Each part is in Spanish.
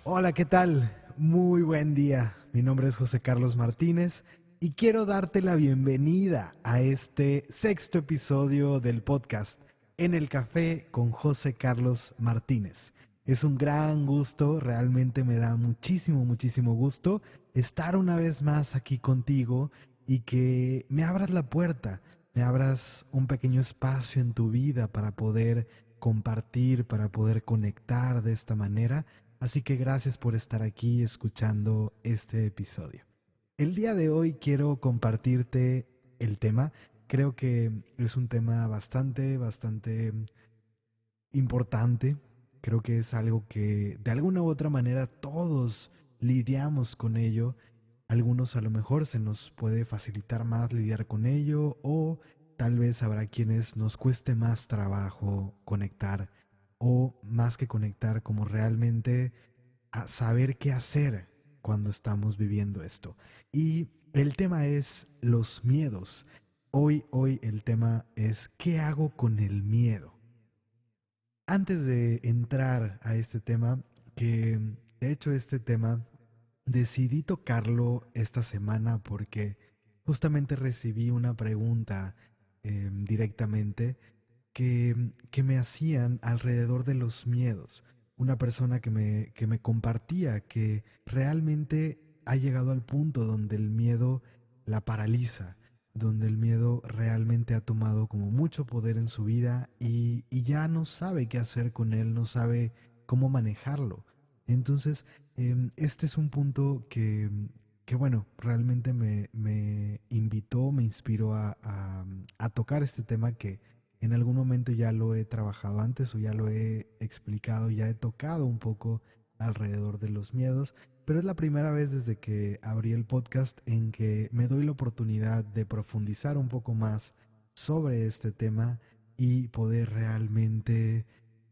Hola, ¿qué tal? Muy buen día. Mi nombre es José Carlos Martínez y quiero darte la bienvenida a este sexto episodio del podcast En el Café con José Carlos Martínez. Es un gran gusto, realmente me da muchísimo gusto estar una vez más aquí contigo y que me abras la puerta, me abras un pequeño espacio en tu vida para poder compartir, para poder conectar de esta manera. Así que gracias por estar aquí escuchando este episodio. El día de hoy quiero compartirte el tema. Creo que es un tema bastante importante. Creo que es algo que de alguna u otra manera todos lidiamos con ello. Algunos a lo mejor se nos puede facilitar más lidiar con ello o tal vez habrá quienes nos cueste más trabajo conectar o más que conectar como realmente a saber qué hacer cuando estamos viviendo esto. Y el tema es los miedos. Hoy el tema es ¿qué hago con el miedo? Antes de entrar a este tema, que de hecho este tema decidí tocarlo esta semana porque justamente recibí una pregunta directamente que me hacían alrededor de los miedos. Una persona que me compartía que realmente ha llegado al punto donde el miedo la paraliza, donde el miedo realmente ha tomado como mucho poder en su vida y ya no sabe qué hacer con él, no sabe cómo manejarlo. Entonces, este es un punto que bueno, realmente me invitó, me inspiró a tocar este tema que en algún momento ya lo he trabajado antes o ya lo he explicado, ya he tocado un poco alrededor de los miedos, pero es la primera vez desde que abrí el podcast en que me doy la oportunidad de profundizar un poco más sobre este tema y poder realmente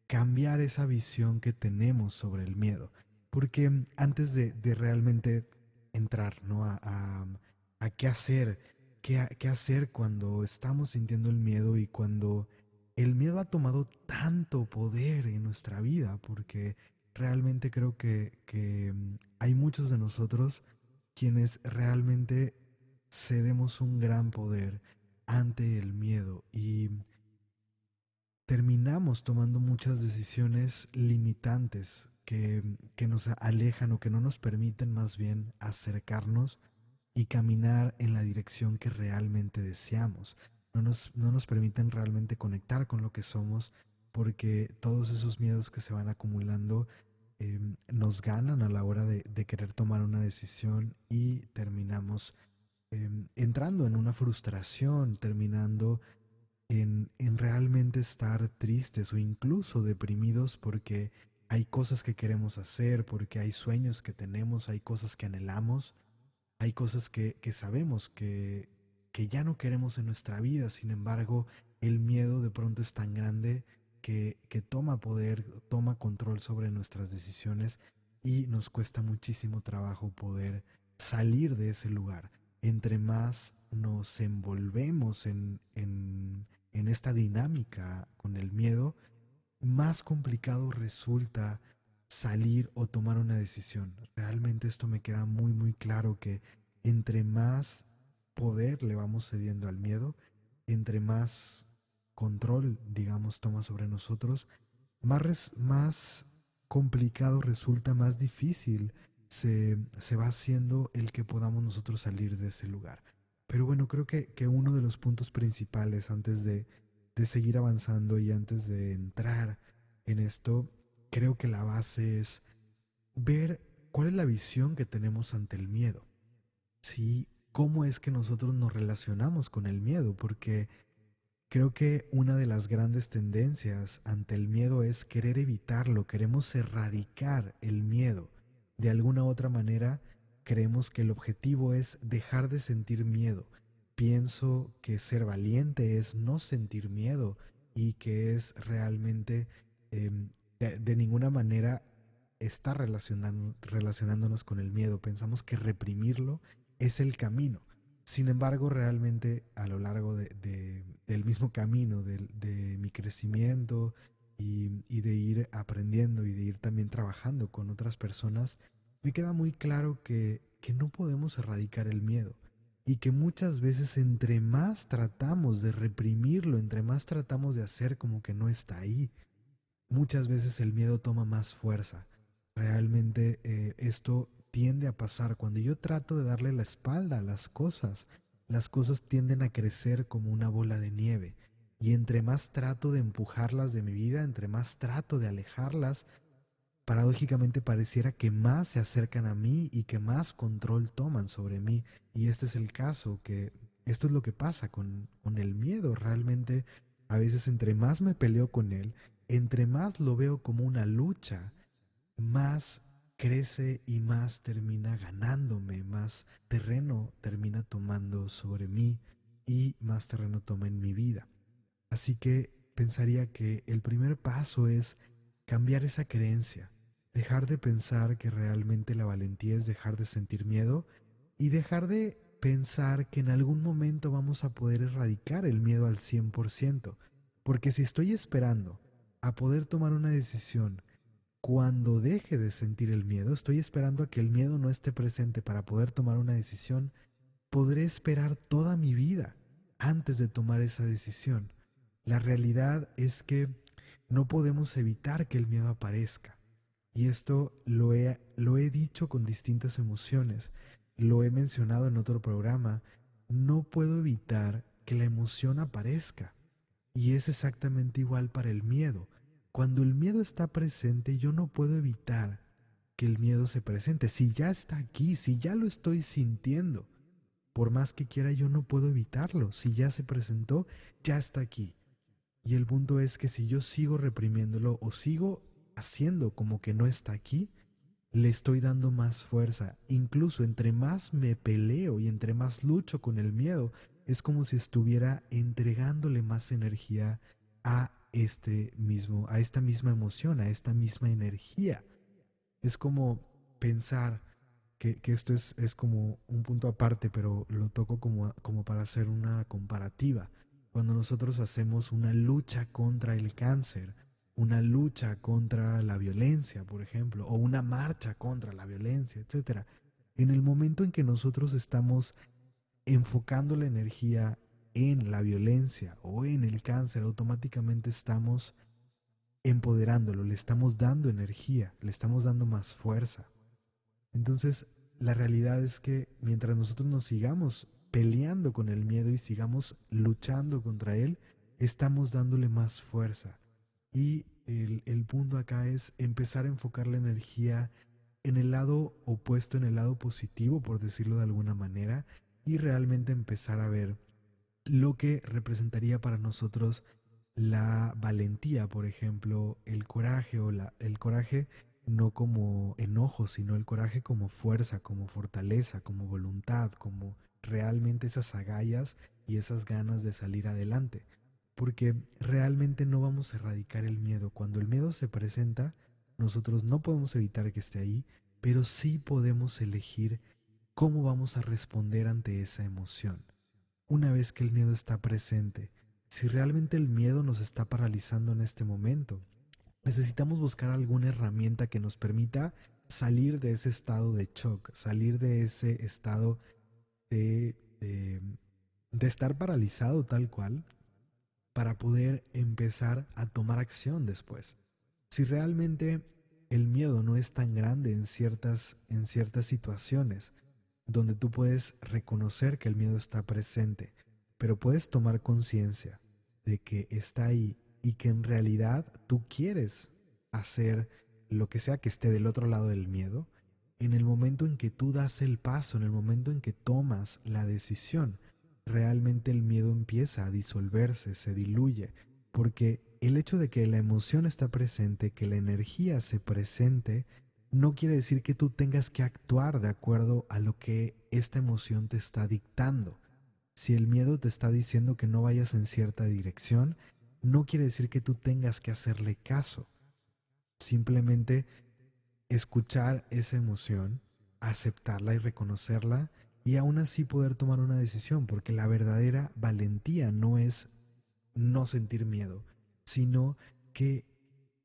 cambiar esa visión que tenemos sobre el miedo. Porque antes de realmente entrar, ¿no? A qué hacer, qué hacer cuando estamos sintiendo el miedo y cuando el miedo ha tomado tanto poder en nuestra vida, porque realmente creo que hay muchos de nosotros quienes realmente cedemos un gran poder ante el miedo y terminamos tomando muchas decisiones limitantes que nos alejan o que no nos permiten más bien acercarnos y caminar en la dirección que realmente deseamos. No nos permiten realmente conectar con lo que somos porque todos esos miedos que se van acumulando nos ganan a la hora de querer tomar una decisión y terminamos entrando en una frustración, terminando en realmente estar tristes o incluso deprimidos porque hay cosas que queremos hacer, porque hay sueños que tenemos, hay cosas que anhelamos, hay cosas que sabemos que ya no queremos en nuestra vida. Sin embargo, el miedo de pronto es tan grande que toma poder, toma control sobre nuestras decisiones y nos cuesta muchísimo trabajo poder salir de ese lugar. Entre más nos envolvemos en esta dinámica con el miedo, más complicado resulta salir o tomar una decisión. Realmente esto me queda muy claro que entre más poder le vamos cediendo al miedo, entre más control, digamos, toma sobre nosotros, más complicado resulta, más difícil se va haciendo el que podamos nosotros salir de ese lugar. Pero bueno, creo que uno de los puntos principales antes de seguir avanzando y antes de entrar en esto, creo que la base es ver cuál es la visión que tenemos ante el miedo. Sí, cómo es que nosotros nos relacionamos con el miedo, porque creo que una de las grandes tendencias ante el miedo es querer evitarlo, queremos erradicar el miedo. De alguna u otra manera, creemos que el objetivo es dejar de sentir miedo. Pienso que ser valiente es no sentir miedo y que es realmente de ninguna manera estar relacionándonos con el miedo. Pensamos que reprimirlo es el camino. Sin embargo, realmente a lo largo del mismo camino, de mi crecimiento y de ir aprendiendo y de ir también trabajando con otras personas, me queda muy claro que no podemos erradicar el miedo y que muchas veces entre más tratamos de reprimirlo, entre más tratamos de hacer como que no está ahí, muchas veces el miedo toma más fuerza. Realmente esto tiende a pasar cuando yo trato de darle la espalda a las cosas tienden a crecer como una bola de nieve. Y entre más trato de empujarlas de mi vida, entre más trato de alejarlas, paradójicamente pareciera que más se acercan a mí y que más control toman sobre mí. Y este es el caso, que esto es lo que pasa con el miedo. Realmente, a veces entre más me peleo con él, entre más lo veo como una lucha, más crece y más termina ganándome, más terreno termina tomando sobre mí y más terreno toma en mi vida. Así que pensaría que el primer paso es cambiar esa creencia, dejar de pensar que realmente la valentía es dejar de sentir miedo y dejar de pensar que en algún momento vamos a poder erradicar el miedo al 100%, porque si estoy esperando a poder tomar una decisión cuando deje de sentir el miedo, estoy esperando a que el miedo no esté presente para poder tomar una decisión, podré esperar toda mi vida antes de tomar esa decisión. La realidad es que no podemos evitar que el miedo aparezca. Y esto lo he dicho con distintas emociones, lo he mencionado en otro programa. No puedo evitar que la emoción aparezca. Y es exactamente igual para el miedo. Cuando el miedo está presente, yo no puedo evitar que el miedo se presente. Si ya está aquí, si ya lo estoy sintiendo, por más que quiera, yo no puedo evitarlo. Si ya se presentó, ya está aquí. Y el punto es que si yo sigo reprimiéndolo o sigo haciendo como que no está aquí, le estoy dando más fuerza. Incluso entre más me peleo y entre más lucho con el miedo, es como si estuviera entregándole más energía a esta misma emoción, a esta misma energía. Es como pensar que esto es como un punto aparte, pero lo toco como para hacer una comparativa. Cuando nosotros hacemos una lucha contra el cáncer, una lucha contra la violencia, por ejemplo, o una marcha contra la violencia, etcétera. En el momento en que nosotros estamos enfocando la energía en la violencia o en el cáncer, automáticamente estamos empoderándolo, le estamos dando energía, le estamos dando más fuerza. Entonces, la realidad es que mientras nosotros nos sigamos peleando con el miedo y sigamos luchando contra él, estamos dándole más fuerza. Y el punto acá es empezar a enfocar la energía en el lado opuesto, en el lado positivo, por decirlo de alguna manera, y realmente empezar a ver lo que representaría para nosotros la valentía, por ejemplo, el coraje el coraje no como enojo, sino el coraje como fuerza, como fortaleza, como voluntad, como realmente esas agallas y esas ganas de salir adelante. Porque realmente no vamos a erradicar el miedo. Cuando el miedo se presenta, nosotros no podemos evitar que esté ahí, pero sí podemos elegir cómo vamos a responder ante esa emoción. Una vez que el miedo está presente, si realmente el miedo nos está paralizando en este momento, necesitamos buscar alguna herramienta que nos permita salir de ese estado de shock, salir de ese estado de, de, de estar paralizado tal cual, para poder empezar a tomar acción después. Si realmente el miedo no es tan grande en ciertas situaciones, donde tú puedes reconocer que el miedo está presente, pero puedes tomar conciencia de que está ahí y que en realidad tú quieres hacer lo que sea que esté del otro lado del miedo, en el momento en que tú das el paso, en el momento en que tomas la decisión, realmente el miedo empieza a disolverse, se diluye, porque el hecho de que la emoción está presente, que la energía se presente, no quiere decir que tú tengas que actuar de acuerdo a lo que esta emoción te está dictando. Si el miedo te está diciendo que no vayas en cierta dirección, no quiere decir que tú tengas que hacerle caso. Simplemente escuchar esa emoción, aceptarla y reconocerla y aún así poder tomar una decisión, porque la verdadera valentía no es no sentir miedo, sino que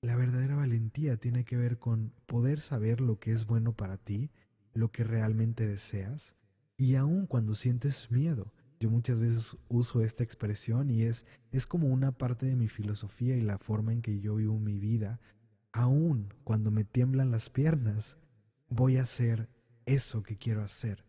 la verdadera valentía tiene que ver con poder saber lo que es bueno para ti, lo que realmente deseas, y aun cuando sientes miedo. Yo muchas veces uso esta expresión y es como una parte de mi filosofía y la forma en que yo vivo mi vida. Aun cuando me tiemblan las piernas, voy a hacer eso que quiero hacer.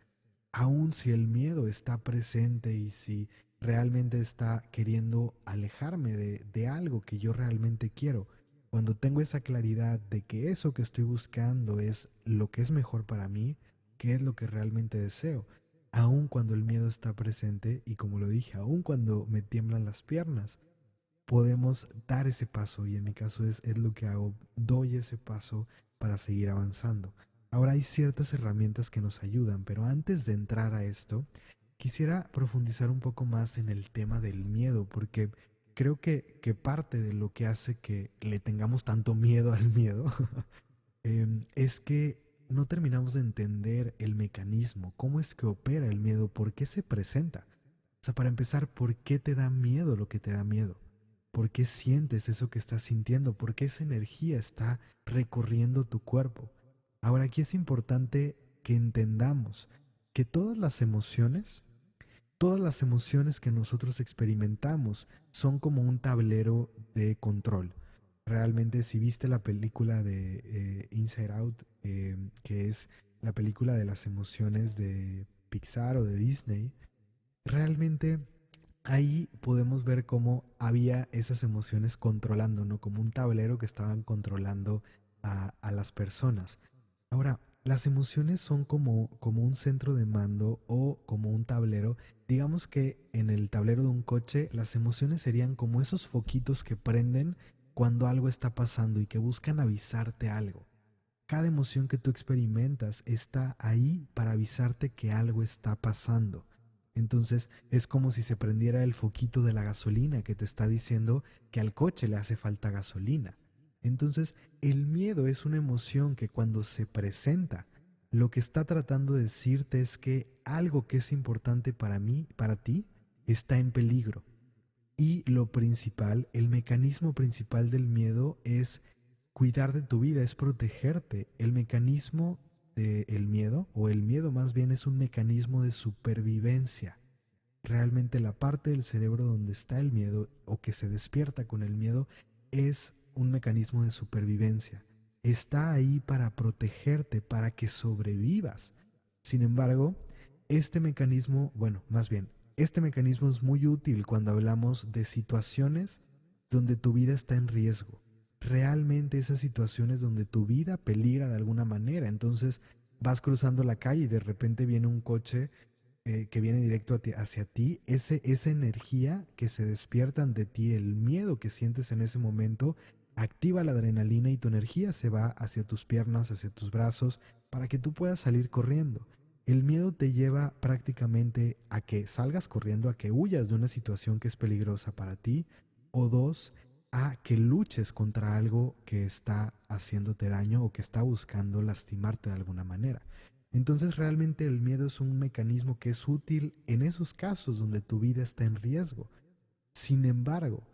Aun si el miedo está presente y si realmente está queriendo alejarme de algo que yo realmente quiero, cuando tengo esa claridad de que eso que estoy buscando es lo que es mejor para mí, que es lo que realmente deseo, aun cuando el miedo está presente y como lo dije, aun cuando me tiemblan las piernas, podemos dar ese paso y en mi caso es lo que hago, doy ese paso para seguir avanzando. Ahora hay ciertas herramientas que nos ayudan, pero antes de entrar a esto, quisiera profundizar un poco más en el tema del miedo, porque creo que parte de lo que hace que le tengamos tanto miedo al miedo es que no terminamos de entender el mecanismo, cómo es que opera el miedo, por qué se presenta. O sea, para empezar, ¿por qué te da miedo lo que te da miedo? ¿Por qué sientes eso que estás sintiendo? ¿Por qué esa energía está recorriendo tu cuerpo? Ahora, aquí es importante que entendamos que todas las emociones que nosotros experimentamos son como un tablero de control. Realmente, si viste la película de Inside Out, que es la película de las emociones de Pixar o de Disney, realmente ahí podemos ver cómo había esas emociones controlando, ¿no? Como un tablero que estaban controlando a las personas. Ahora, las emociones son como un centro de mando o como un tablero. Digamos que en el tablero de un coche, las emociones serían como esos foquitos que prenden cuando algo está pasando y que buscan avisarte algo. Cada emoción que tú experimentas está ahí para avisarte que algo está pasando. Entonces es como si se prendiera el foquito de la gasolina que te está diciendo que al coche le hace falta gasolina. Entonces el miedo es una emoción que cuando se presenta, lo que está tratando de decirte es que algo que es importante para mí, para ti, está en peligro. Y lo principal, el mecanismo principal del miedo es cuidar de tu vida, es protegerte. El mecanismo del miedo, o el miedo más bien, es un mecanismo de supervivencia. Realmente la parte del cerebro donde está el miedo o que se despierta con el miedo es un mecanismo de supervivencia. Está ahí para protegerte, para que sobrevivas. Sin embargo, este mecanismo, bueno, más bien, este mecanismo es muy útil cuando hablamos de situaciones donde tu vida está en riesgo. Realmente esas situaciones donde tu vida peligra de alguna manera. Entonces vas cruzando la calle y de repente viene un coche que viene directo hacia ti, esa energía que se despierta ante ti, el miedo que sientes en ese momento, activa la adrenalina y tu energía se va hacia tus piernas, hacia tus brazos, para que tú puedas salir corriendo. El miedo te lleva prácticamente a que salgas corriendo, a que huyas de una situación que es peligrosa para ti, o dos, a que luches contra algo que está haciéndote daño o que está buscando lastimarte de alguna manera. Entonces realmente el miedo es un mecanismo que es útil en esos casos donde tu vida está en riesgo. Sin embargo,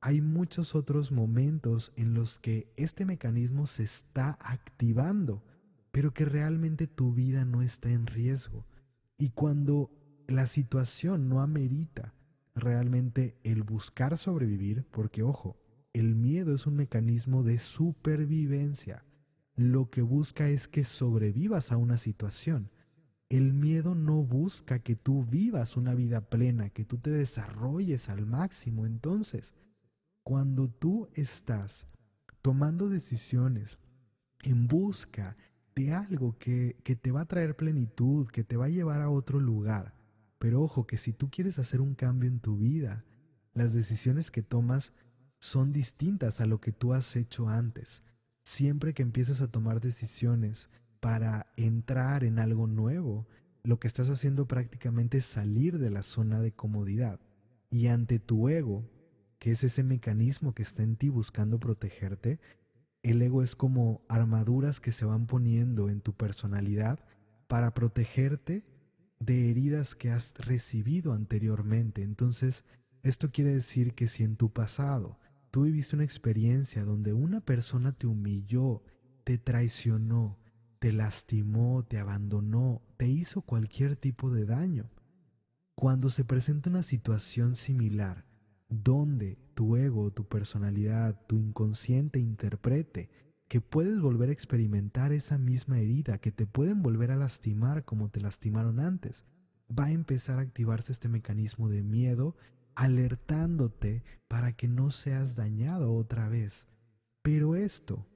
hay muchos otros momentos en los que este mecanismo se está activando, pero que realmente tu vida no está en riesgo. Y cuando la situación no amerita realmente el buscar sobrevivir, porque ojo, el miedo es un mecanismo de supervivencia. Lo que busca es que sobrevivas a una situación. El miedo no busca que tú vivas una vida plena, que tú te desarrolles al máximo. Entonces, cuando tú estás tomando decisiones en busca de algo que te va a traer plenitud, que te va a llevar a otro lugar, pero ojo que si tú quieres hacer un cambio en tu vida, las decisiones que tomas son distintas a lo que tú has hecho antes. Siempre que empiezas a tomar decisiones para entrar en algo nuevo, lo que estás haciendo prácticamente es salir de la zona de comodidad. Y ante tu ego, que es ese mecanismo que está en ti buscando protegerte, el ego es como armaduras que se van poniendo en tu personalidad para protegerte de heridas que has recibido anteriormente. Entonces, esto quiere decir que si en tu pasado tú viviste una experiencia donde una persona te humilló, te traicionó, te lastimó, te abandonó, te hizo cualquier tipo de daño. Cuando se presenta una situación similar, donde tu ego, tu personalidad, tu inconsciente interprete que puedes volver a experimentar esa misma herida, que te pueden volver a lastimar como te lastimaron antes, va a empezar a activarse este mecanismo de miedo, alertándote para que no seas dañado otra vez. Pero esto,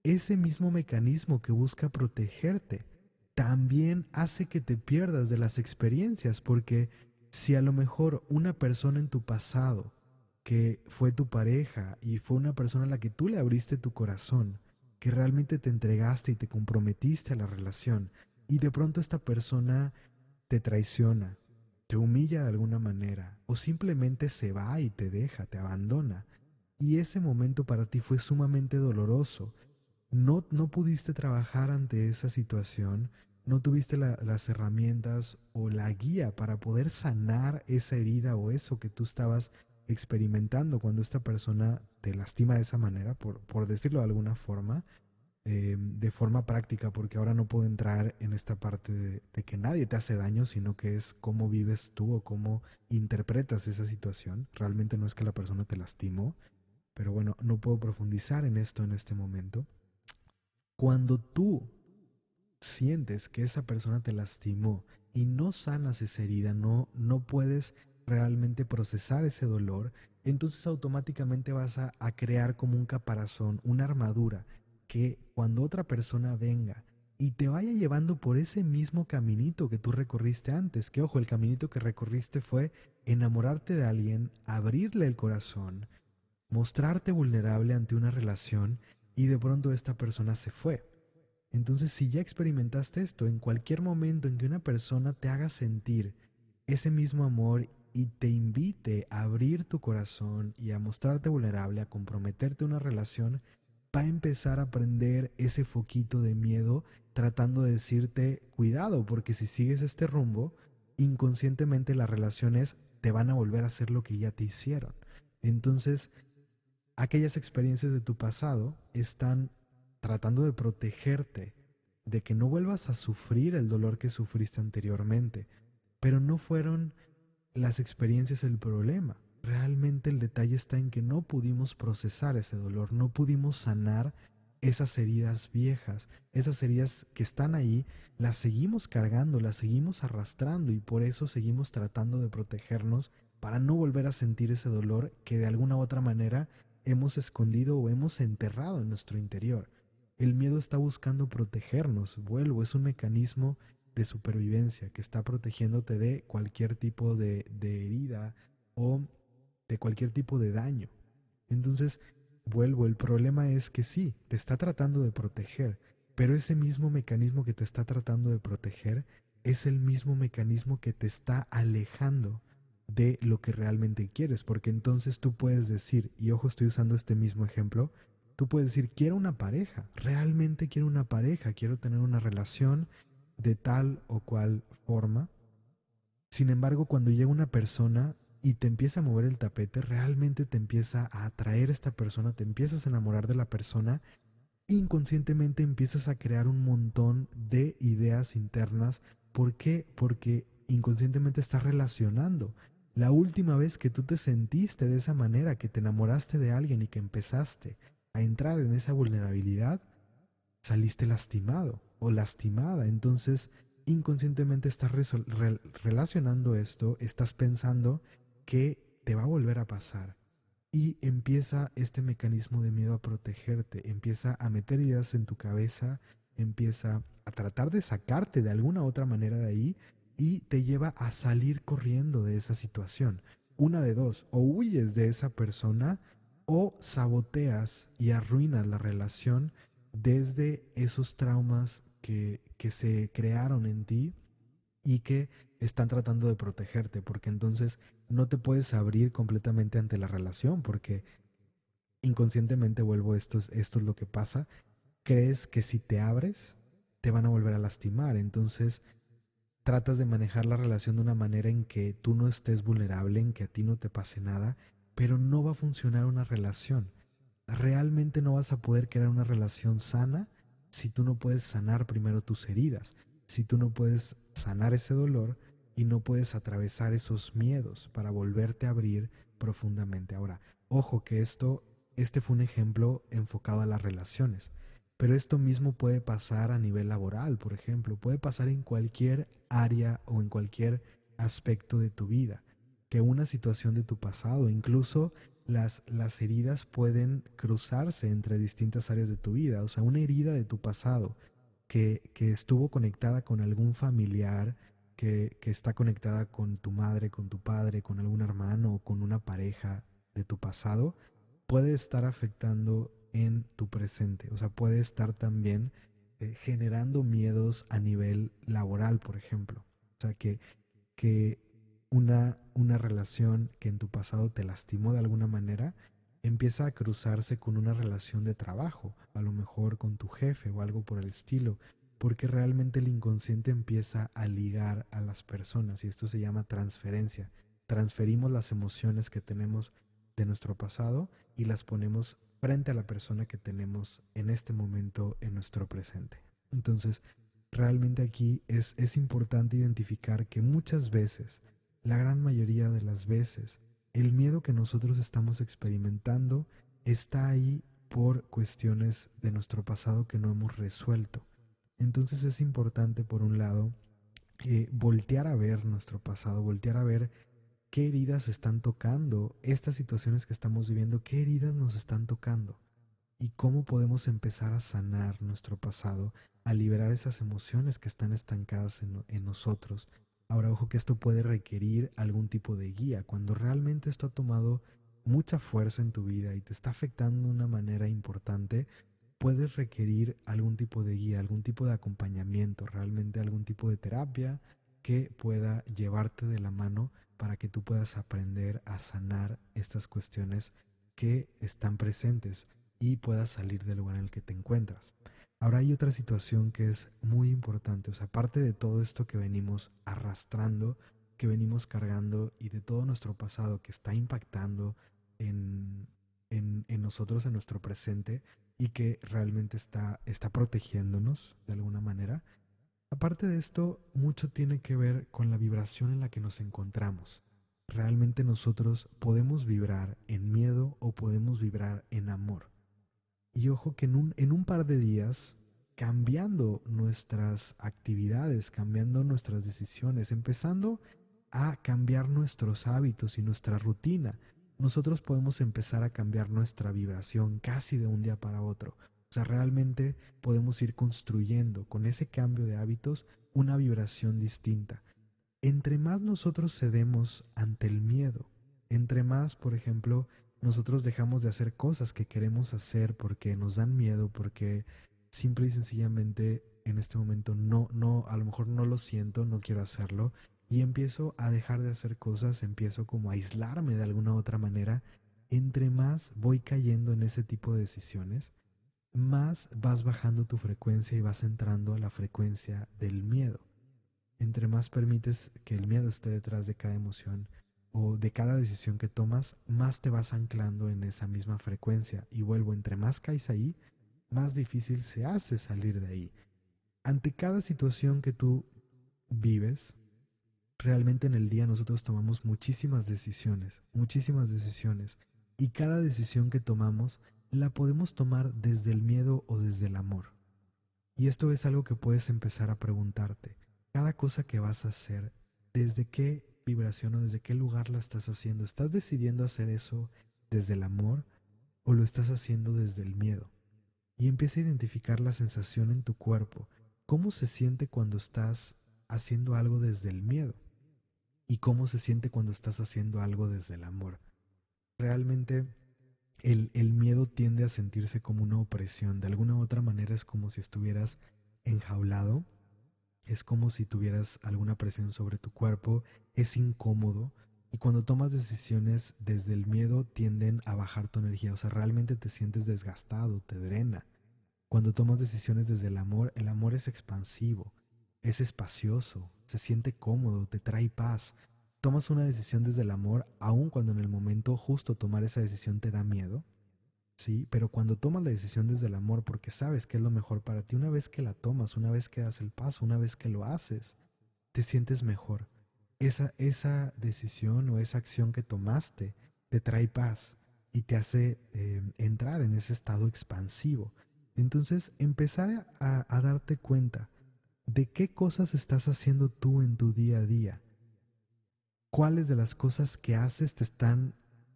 ese mismo mecanismo que busca protegerte, también hace que te pierdas de las experiencias, porque si a lo mejor una persona en tu pasado, que fue tu pareja y fue una persona a la que tú le abriste tu corazón, que realmente te entregaste y te comprometiste a la relación, y de pronto esta persona te traiciona, te humilla de alguna manera, o simplemente se va y te deja, te abandona, y ese momento para ti fue sumamente doloroso, no pudiste trabajar ante esa situación, no tuviste las herramientas o la guía para poder sanar esa herida o eso que tú estabas experimentando cuando esta persona te lastima de esa manera, por decirlo de alguna forma, de forma práctica, porque ahora no puedo entrar en esta parte de que nadie te hace daño, sino que es cómo vives tú o cómo interpretas esa situación. Realmente no es que la persona te lastimó, pero bueno, no puedo profundizar en esto en este momento. Cuando tú sientes que esa persona te lastimó y no sanas esa herida, no puedes realmente procesar ese dolor, entonces automáticamente vas a crear como un caparazón, una armadura, que cuando otra persona venga y te vaya llevando por ese mismo caminito que tú recorriste antes, que ojo, el caminito que recorriste fue enamorarte de alguien, abrirle el corazón, mostrarte vulnerable ante una relación y de pronto esta persona se fue. Entonces, si ya experimentaste esto, en cualquier momento en que una persona te haga sentir ese mismo amor y te invite a abrir tu corazón y a mostrarte vulnerable, a comprometerte a una relación, va a empezar a prender ese foquito de miedo tratando de decirte, cuidado, porque si sigues este rumbo, inconscientemente las relaciones te van a volver a hacer lo que ya te hicieron. Entonces, aquellas experiencias de tu pasado están tratando de protegerte de que no vuelvas a sufrir el dolor que sufriste anteriormente, pero no fueron las experiencias el problema. Realmente el detalle está en que no pudimos procesar ese dolor, no pudimos sanar esas heridas viejas, esas heridas que están ahí, las seguimos cargando, las seguimos arrastrando y por eso seguimos tratando de protegernos para no volver a sentir ese dolor que de alguna u otra manera hemos escondido o hemos enterrado en nuestro interior. El miedo está buscando protegernos, vuelvo, es un mecanismo de supervivencia que está protegiéndote de cualquier tipo de herida o de cualquier tipo de daño. Entonces, vuelvo, el problema es que sí, te está tratando de proteger, pero ese mismo mecanismo que te está tratando de proteger es el mismo mecanismo que te está alejando de lo que realmente quieres, porque entonces tú puedes decir, y ojo, estoy usando este mismo ejemplo, tú puedes decir, quiero una pareja, realmente quiero una pareja, quiero tener una relación de tal o cual forma. Sin embargo, cuando llega una persona y te empieza a mover el tapete, realmente te empieza a atraer esta persona, te empiezas a enamorar de la persona, inconscientemente empiezas a crear un montón de ideas internas. ¿Por qué? Porque inconscientemente estás relacionando. La última vez que tú te sentiste de esa manera, que te enamoraste de alguien y que empezaste a entrar en esa vulnerabilidad, saliste lastimado o lastimada. Entonces, inconscientemente estás relacionando esto, estás pensando que te va a volver a pasar. Y empieza este mecanismo de miedo a protegerte, empieza a meter ideas en tu cabeza, empieza a tratar de sacarte de alguna otra manera de ahí y te lleva a salir corriendo de esa situación. Una de dos, o huyes de esa persona o saboteas y arruinas la relación desde esos traumas que se crearon en ti y que están tratando de protegerte, porque entonces no te puedes abrir completamente ante la relación, porque inconscientemente vuelvo, esto es lo que pasa, crees que si te abres, te van a volver a lastimar, entonces tratas de manejar la relación de una manera en que tú no estés vulnerable, en que a ti no te pase nada, pero no va a funcionar una relación. Realmente no vas a poder crear una relación sana si tú no puedes sanar primero tus heridas, si tú no puedes sanar ese dolor y no puedes atravesar esos miedos para volverte a abrir profundamente. Ahora, ojo que este fue un ejemplo enfocado a las relaciones, pero esto mismo puede pasar a nivel laboral, por ejemplo, puede pasar en cualquier área o en cualquier aspecto de tu vida, que una situación de tu pasado, incluso las heridas pueden cruzarse entre distintas áreas de tu vida. O sea, una herida de tu pasado que estuvo conectada con algún familiar, que está conectada con tu madre, con tu padre, con algún hermano o con una pareja de tu pasado, puede estar afectando en tu presente. O sea, puede estar también generando miedos a nivel laboral, por ejemplo. O sea, que una relación que en tu pasado te lastimó de alguna manera empieza a cruzarse con una relación de trabajo, a lo mejor con tu jefe o algo por el estilo, porque realmente el inconsciente empieza a ligar a las personas y esto se llama transferencia. Transferimos las emociones que tenemos de nuestro pasado y las ponemos frente a la persona que tenemos en este momento en nuestro presente. Entonces, realmente aquí es importante identificar que muchas veces, la gran mayoría de las veces, el miedo que nosotros estamos experimentando está ahí por cuestiones de nuestro pasado que no hemos resuelto. Entonces es importante, por un lado, voltear a ver nuestro pasado, voltear a ver qué heridas están tocando estas situaciones que estamos viviendo, qué heridas nos están tocando y cómo podemos empezar a sanar nuestro pasado, a liberar esas emociones que están estancadas en nosotros. Ahora, ojo que esto puede requerir algún tipo de guía. Cuando realmente esto ha tomado mucha fuerza en tu vida y te está afectando de una manera importante, puedes requerir algún tipo de guía, algún tipo de acompañamiento, realmente algún tipo de terapia que pueda llevarte de la mano para que tú puedas aprender a sanar estas cuestiones que están presentes y puedas salir del lugar en el que te encuentras. Ahora hay otra situación que es muy importante, o sea, aparte de todo esto que venimos arrastrando, que venimos cargando y de todo nuestro pasado que está impactando en, en nosotros, en nuestro presente y que realmente está protegiéndonos de alguna manera. Aparte de esto, mucho tiene que ver con la vibración en la que nos encontramos. Realmente nosotros podemos vibrar en miedo o podemos vibrar en amor. Y ojo que en un par de días, cambiando nuestras actividades, cambiando nuestras decisiones, empezando a cambiar nuestros hábitos y nuestra rutina, nosotros podemos empezar a cambiar nuestra vibración casi de un día para otro. O sea, realmente podemos ir construyendo con ese cambio de hábitos una vibración distinta. Entre más nosotros cedemos ante el miedo, entre más, por ejemplo, nosotros dejamos de hacer cosas que queremos hacer porque nos dan miedo, porque simple y sencillamente en este momento a lo mejor no lo siento, no quiero hacerlo, y empiezo a dejar de hacer cosas, empiezo como a aislarme de alguna otra manera, entre más voy cayendo en ese tipo de decisiones, más vas bajando tu frecuencia y vas entrando a la frecuencia del miedo. Entre más permites que el miedo esté detrás de cada emoción o de cada decisión que tomas, más te vas anclando en esa misma frecuencia. Y vuelvo, entre más caes ahí, más difícil se hace salir de ahí. Ante cada situación que tú vives, realmente en el día nosotros tomamos muchísimas decisiones. Y cada decisión que tomamos la podemos tomar desde el miedo o desde el amor. Y esto es algo que puedes empezar a preguntarte. Cada cosa que vas a hacer, ¿desde qué vibración o desde qué lugar la estás haciendo? ¿Estás decidiendo hacer eso desde el amor o lo estás haciendo desde el miedo? Y empieza a identificar la sensación en tu cuerpo. ¿Cómo se siente cuando estás haciendo algo desde el miedo? ¿Y cómo se siente cuando estás haciendo algo desde el amor? Realmente el miedo tiende a sentirse como una opresión. De alguna u otra manera es como si estuvieras enjaulado, es como si tuvieras alguna presión sobre tu cuerpo, es incómodo y cuando tomas decisiones desde el miedo tienden a bajar tu energía, o sea, realmente te sientes desgastado, te drena. Cuando tomas decisiones desde el amor es expansivo, es espacioso, se siente cómodo, te trae paz. tomas una decisión desde el amor, aun cuando en el momento justo tomar esa decisión te da miedo, ¿sí? Pero cuando tomas la decisión desde el amor porque sabes que es lo mejor para ti, una vez que la tomas, una vez que das el paso, una vez que lo haces, te sientes mejor. Esa decisión o esa acción que tomaste te trae paz y te hace entrar en ese estado expansivo. Entonces, empezar a darte cuenta de qué cosas estás haciendo tú en tu día a día. ¿Cuáles de las cosas que haces te están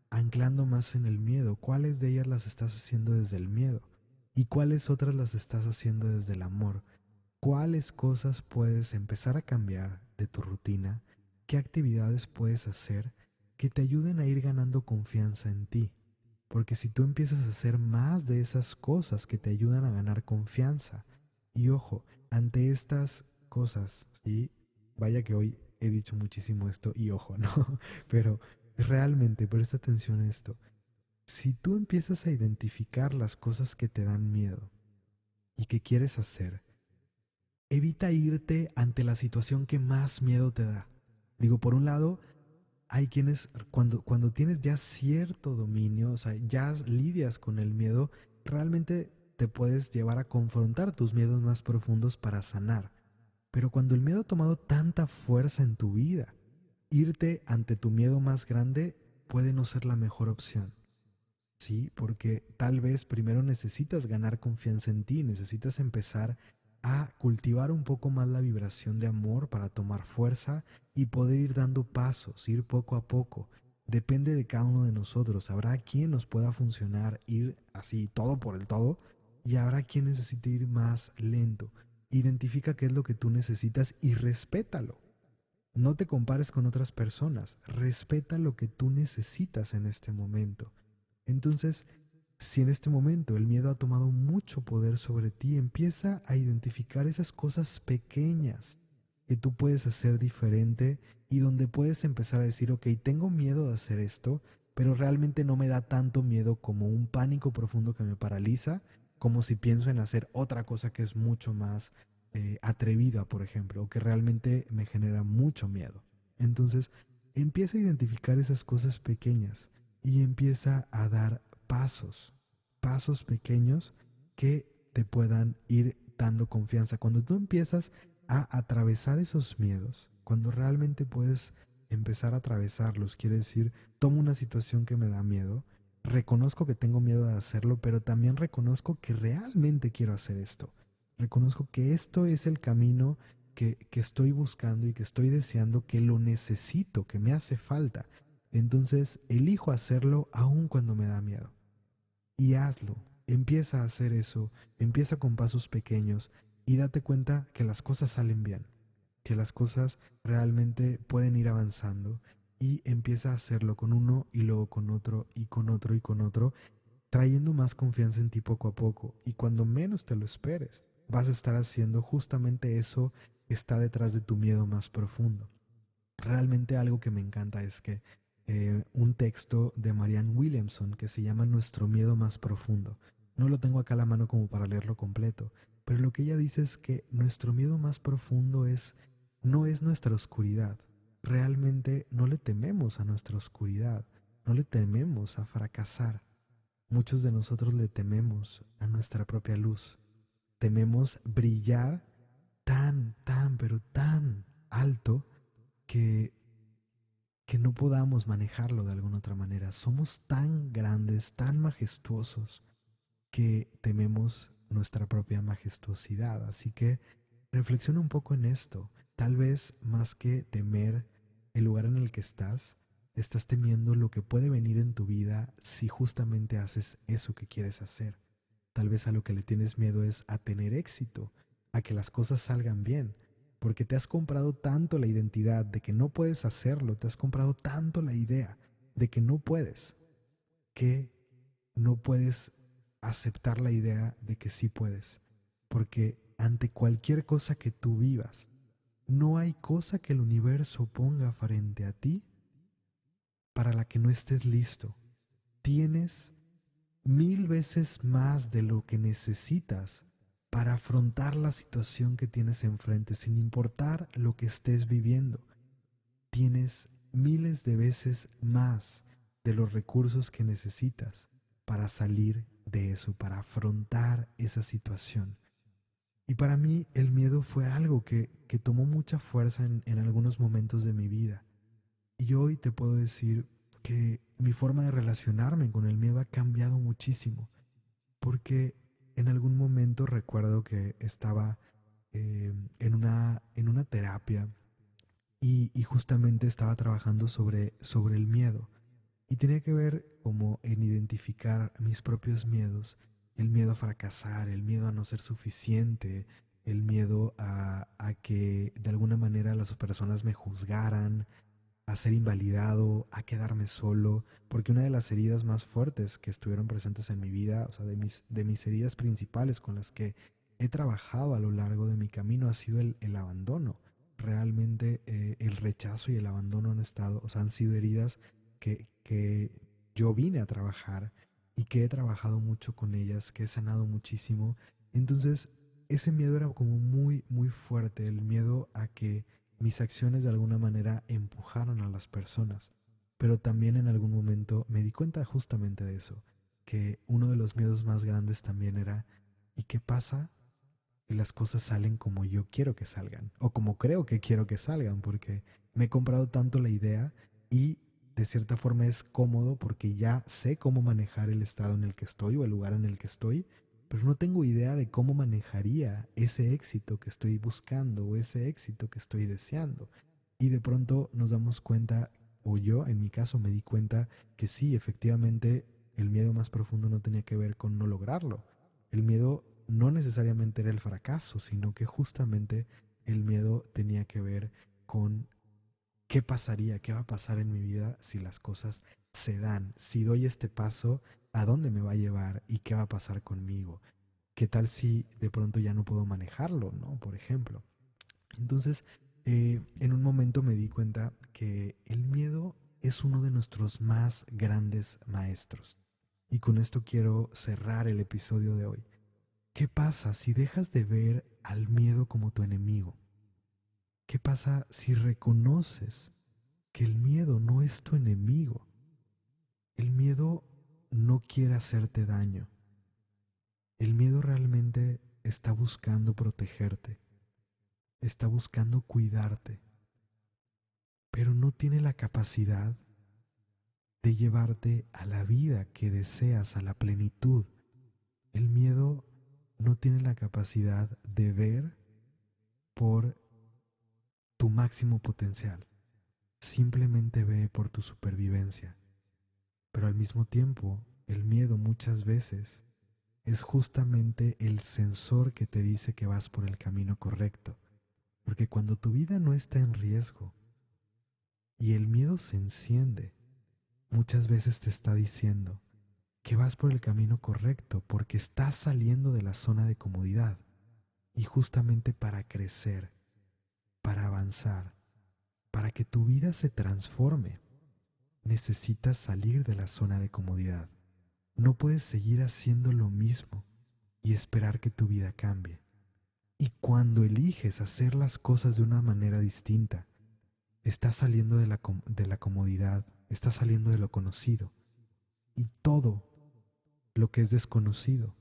anclando más en el miedo? ¿Cuáles de ellas las estás haciendo desde el miedo? ¿Y cuáles otras las estás haciendo desde el amor? ¿Cuáles cosas puedes empezar a cambiar de tu rutina? ¿Qué actividades puedes hacer que te ayuden a ir ganando confianza en ti? Porque si tú empiezas a hacer más de esas cosas que te ayudan a ganar confianza, y ojo, ante estas cosas, ¿sí? Vaya que hoy he dicho muchísimo esto y ojo, ¿no? Pero realmente presta atención a esto. Si tú empiezas a identificar las cosas que te dan miedo y que quieres hacer, evita irte ante la situación que más miedo te da. Digo, por un lado, hay quienes cuando tienes ya cierto dominio, o sea, ya lidias con el miedo, realmente te puedes llevar a confrontar tus miedos más profundos para sanar. Pero cuando el miedo ha tomado tanta fuerza en tu vida, irte ante tu miedo más grande puede no ser la mejor opción. Sí, porque tal vez primero necesitas ganar confianza en ti, necesitas empezar a cultivar un poco más la vibración de amor para tomar fuerza y poder ir dando pasos, ir poco a poco. Depende de cada uno de nosotros. Habrá quien nos pueda funcionar ir así todo por el todo y habrá quien necesite ir más lento. Identifica qué es lo que tú necesitas y respétalo. No te compares con otras personas. Respeta lo que tú necesitas en este momento. Entonces, si en este momento el miedo ha tomado mucho poder sobre ti, empieza a identificar esas cosas pequeñas que tú puedes hacer diferente y donde puedes empezar a decir, ok, tengo miedo de hacer esto, pero realmente no me da tanto miedo como un pánico profundo que me paraliza, como si pienso en hacer otra cosa que es mucho más atrevida, por ejemplo, o que realmente me genera mucho miedo. Entonces, empieza a identificar esas cosas pequeñas y empieza a dar pasos, pasos pequeños que te puedan ir dando confianza. Cuando tú empiezas a atravesar esos miedos, cuando realmente puedes empezar a atravesarlos, quiere decir, tomo una situación que me da miedo, reconozco que tengo miedo de hacerlo, pero también reconozco que realmente quiero hacer esto. Reconozco que esto es el camino que estoy buscando y que estoy deseando, que lo necesito, que me hace falta. Entonces elijo hacerlo aun cuando me da miedo. Y hazlo. Empieza a hacer eso. Empieza con pasos pequeños y date cuenta que las cosas salen bien. Que las cosas realmente pueden ir avanzando. Y empieza a hacerlo con uno y luego con otro y con otro y con otro, trayendo más confianza en ti poco a poco. Y cuando menos te lo esperes, vas a estar haciendo justamente eso que está detrás de tu miedo más profundo. Realmente algo que me encanta es que un texto de Marianne Williamson que se llama Nuestro miedo más profundo. No lo tengo acá a la mano como para leerlo completo, pero lo que ella dice es que nuestro miedo más profundo no es nuestra oscuridad. Realmente no le tememos a nuestra oscuridad, no le tememos a fracasar. Muchos de nosotros le tememos a nuestra propia luz. Tememos brillar pero tan alto que, que no podamos manejarlo de alguna otra manera. Somos tan grandes, tan majestuosos, que tememos nuestra propia majestuosidad. Así que reflexiona un poco en esto. Tal vez más que temer el lugar en el que estás temiendo lo que puede venir en tu vida si justamente haces eso que quieres hacer. Tal vez a lo que le tienes miedo es a tener éxito, a que las cosas salgan bien, porque te has comprado tanto la identidad de que no puedes hacerlo, te has comprado tanto la idea de que no puedes aceptar la idea de que sí puedes, porque ante cualquier cosa que tú vivas, no hay cosa que el universo ponga frente a ti para la que no estés listo. Tienes 1000 veces más de lo que necesitas para afrontar la situación que tienes enfrente, sin importar lo que estés viviendo. Tienes miles de veces más de los recursos que necesitas para salir de eso, para afrontar esa situación. Y para mí el miedo fue algo que tomó mucha fuerza en algunos momentos de mi vida. Y hoy te puedo decir que mi forma de relacionarme con el miedo ha cambiado muchísimo, porque en algún momento recuerdo que estaba en una terapia y justamente estaba trabajando sobre el miedo. Y tenía que ver como en identificar mis propios miedos, el miedo a fracasar, el miedo a no ser suficiente, el miedo a que de alguna manera las personas me juzgaran, a ser invalidado, a quedarme solo, porque una de las heridas más fuertes que estuvieron presentes en mi vida, o sea, de mis heridas principales con las que he trabajado a lo largo de mi camino ha sido el abandono. Realmente el rechazo y el abandono han estado, o sea, han sido heridas que yo vine a trabajar y que he trabajado mucho con ellas, que he sanado muchísimo. Entonces, ese miedo era como muy, muy fuerte, el miedo a que mis acciones de alguna manera empujaron a las personas, pero también en algún momento me di cuenta justamente de eso, que uno de los miedos más grandes también era, ¿y qué pasa si las cosas salen como yo quiero que salgan? O como creo que quiero que salgan, porque me he comprado tanto la idea y de cierta forma es cómodo porque ya sé cómo manejar el estado en el que estoy o el lugar en el que estoy, pero no tengo idea de cómo manejaría ese éxito que estoy buscando o ese éxito que estoy deseando. Y de pronto nos damos cuenta, o yo en mi caso me di cuenta, que sí, efectivamente, el miedo más profundo no tenía que ver con no lograrlo. El miedo no necesariamente era el fracaso, sino que justamente el miedo tenía que ver con qué pasaría, qué va a pasar en mi vida si las cosas se dan, si doy este paso, a dónde me va a llevar y qué va a pasar conmigo. ¿Qué tal si de pronto ya no puedo manejarlo, ¿no? Por ejemplo. Entonces, en un momento me di cuenta que el miedo es uno de nuestros más grandes maestros. Y con esto quiero cerrar el episodio de hoy. ¿Qué pasa si dejas de ver al miedo como tu enemigo? ¿Qué pasa si reconoces que el miedo no es tu enemigo? El miedo no quiere hacerte daño. El miedo realmente está buscando protegerte, está buscando cuidarte, pero no tiene la capacidad de llevarte a la vida que deseas, a la plenitud. El miedo no tiene la capacidad de ver por tu máximo potencial. Simplemente ve por tu supervivencia. Pero al mismo tiempo, el miedo muchas veces es justamente el sensor que te dice que vas por el camino correcto. Porque cuando tu vida no está en riesgo y el miedo se enciende, muchas veces te está diciendo que vas por el camino correcto porque estás saliendo de la zona de comodidad. Y justamente para crecer, para avanzar, para que tu vida se transforme, necesitas salir de la zona de comodidad. No puedes seguir haciendo lo mismo y esperar que tu vida cambie. Y cuando eliges hacer las cosas de una manera distinta, estás saliendo de la comodidad, estás saliendo de lo conocido. Y todo lo que es desconocido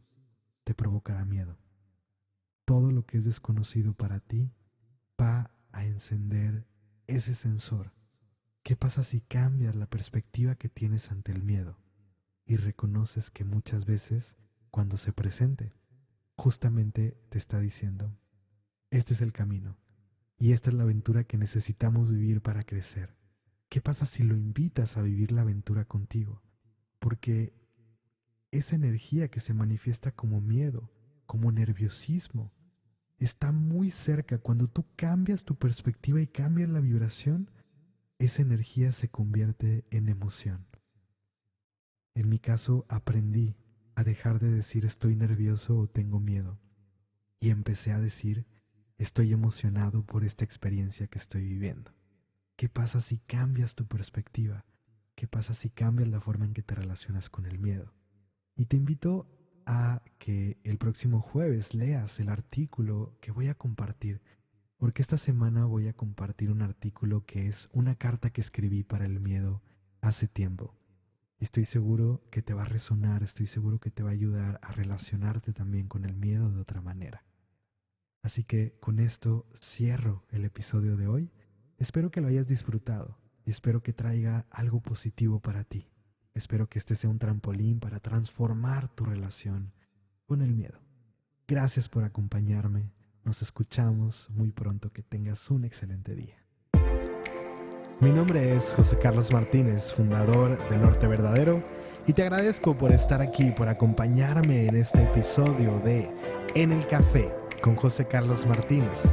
te provocará miedo. Todo lo que es desconocido para ti va a encender ese sensor. ¿Qué pasa si cambias la perspectiva que tienes ante el miedo y reconoces que muchas veces cuando se presente, justamente te está diciendo, este es el camino y esta es la aventura que necesitamos vivir para crecer? ¿Qué pasa si lo invitas a vivir la aventura contigo? Porque esa energía que se manifiesta como miedo, como nerviosismo, está muy cerca. Cuando tú cambias tu perspectiva y cambias la vibración, esa energía se convierte en emoción. En mi caso, aprendí a dejar de decir estoy nervioso o tengo miedo y empecé a decir estoy emocionado por esta experiencia que estoy viviendo. ¿Qué pasa si cambias tu perspectiva? ¿Qué pasa si cambias la forma en que te relacionas con el miedo? Y te invito a que el próximo jueves leas el artículo que voy a compartir, porque esta semana voy a compartir un artículo que es una carta que escribí para el miedo hace tiempo. Estoy seguro que te va a resonar, estoy seguro que te va a ayudar a relacionarte también con el miedo de otra manera. Así que con esto cierro el episodio de hoy. Espero que lo hayas disfrutado y espero que traiga algo positivo para ti. Espero que este sea un trampolín para transformar tu relación con el miedo. Gracias por acompañarme. Nos escuchamos muy pronto. Que tengas un excelente día. Mi nombre es José Carlos Martínez, fundador de Norte Verdadero, y te agradezco por estar aquí, por acompañarme en este episodio de En el Café con José Carlos Martínez.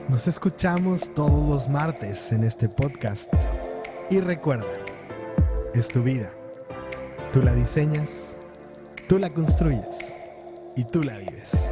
Nos escuchamos todos los martes en este podcast. Y recuerda, es tu vida. Tú la diseñas, tú la construyes y tú la vives.